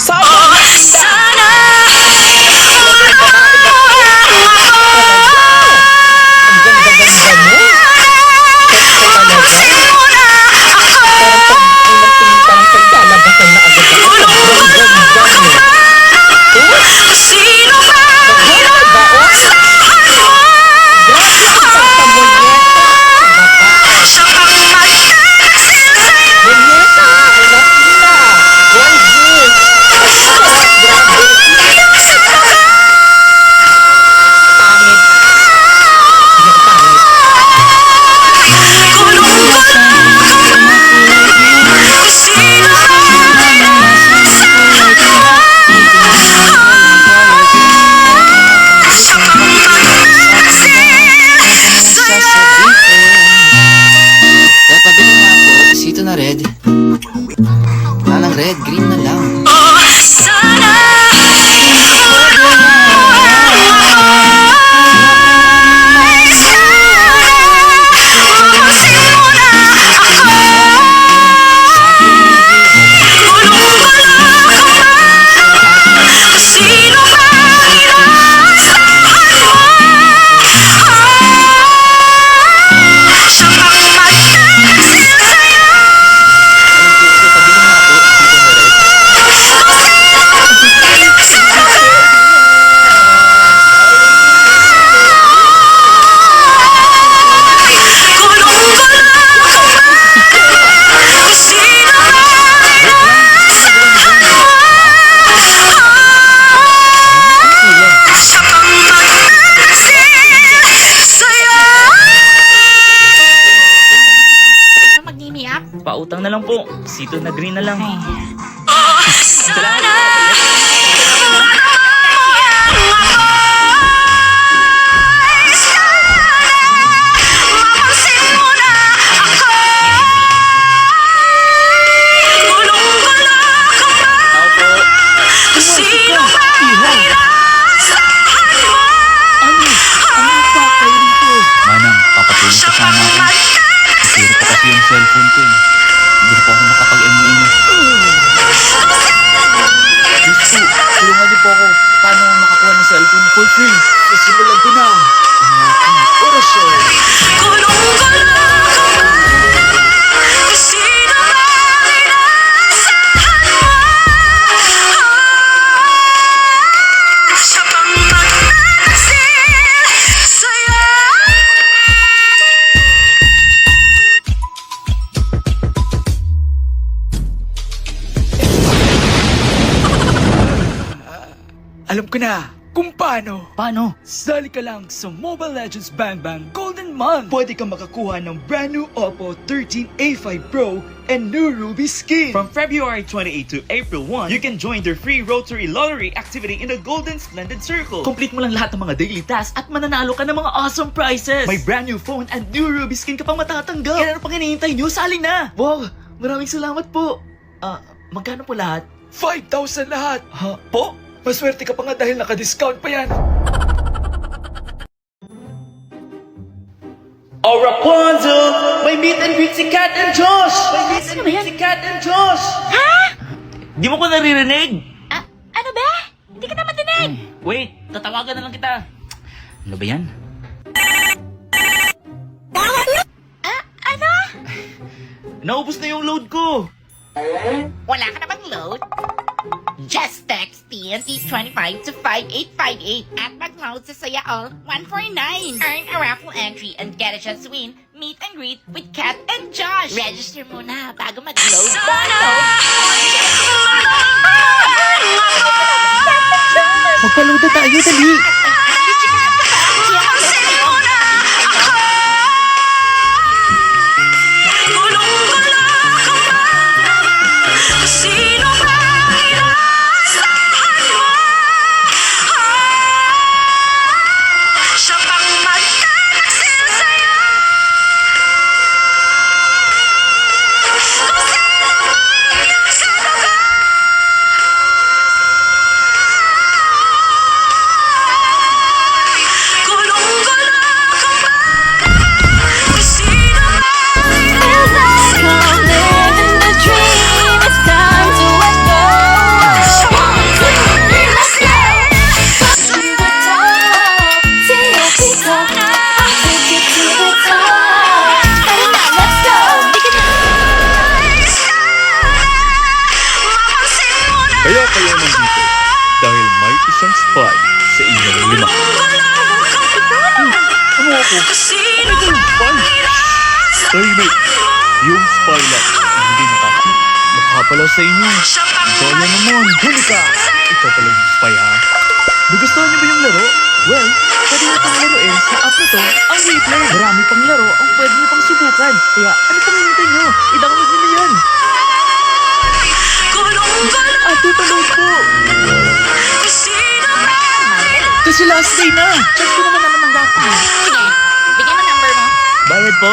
Sabang sana! Ang ganda-ganda mo. Parang pag inang-tingin ka ng paglalabasan na agad ako. Ang ganda mo. Sino ba? Maganda ba? Grabe ang pagpamonyeta. Sa baba. Monyeta, Latina, gorgeous. Grabe. Pangit. Yan, pangit. Pabili nga po, sito na red. Nanang red, green na lang. Pautang na lang po. Sito na green na lang. Manang, papatulong ko sana ako. Isira pa kasi yung cellphone ko eh. Hindi na po ako makapag-MU. Please po, tulungan niyo po ako. Paano makakuha ng cellphone for free? Sisimulan ko na. Ang aking orasyon. Alam ko na kung paano. Paano? Sali ka lang sa Mobile Legends Bang Bang Golden Month. Pwede kang makakuha ng brand new Oppo 13A5 Pro and new Ruby skin. From February 28 to April 1, you can join their free Rotary Lottery activity in the Golden Splendid Circle. Complete mo lang lahat ng mga daily tasks at mananalo ka ng mga awesome prizes. May brand new phone and new Ruby skin ka pang matatanggap. Kaya ano pang hinihintay nyo? Sali na! Wow! Maraming salamat po. Magkano po lahat? 5,000 lahat. Ha? Po? Maswerte ka pa nga dahil naka-discount pa yan. Oh Rapunzel! May meet and greet si Kat and Josh! May meet and greet si Kat and Josh! Di mo ko naririnig? Ano ba? Hindi ka naman dinig! Wait, tatawagan na lang kita. Ano ba yan? Ano? Naubos na yung load ko. Wala ka namang load? Just text TNT25 to 5858 at mag-load sa Saya All 149. Earn a raffle entry and get a chance to win meet and greet with Kat and Josh. Register muna bago mag-load. Magpa-load na tayo, dali. Kaya kayo nandito dahil may isang spy sa inyong lima. Ano ako? Ano ba yung spy? Tahimik. Yung spy lang ang hindi nakapalaw sa inyo. Kaya naman, huli ka! Ikaw pala yung spy ha? Nagustuhan niyo ba yung laro? Well, pwede niyo pang laruin sa app na to ang WePlay. Marami pang laro ang pwede niyo pang subukan. Kaya ano pang hinihintay niyo? I-download niyo na yan. Ate, panood po. Kasi last day na. Just ko naman naman ng gasto mo. Sige, bigyan mo number mo. Bayad po.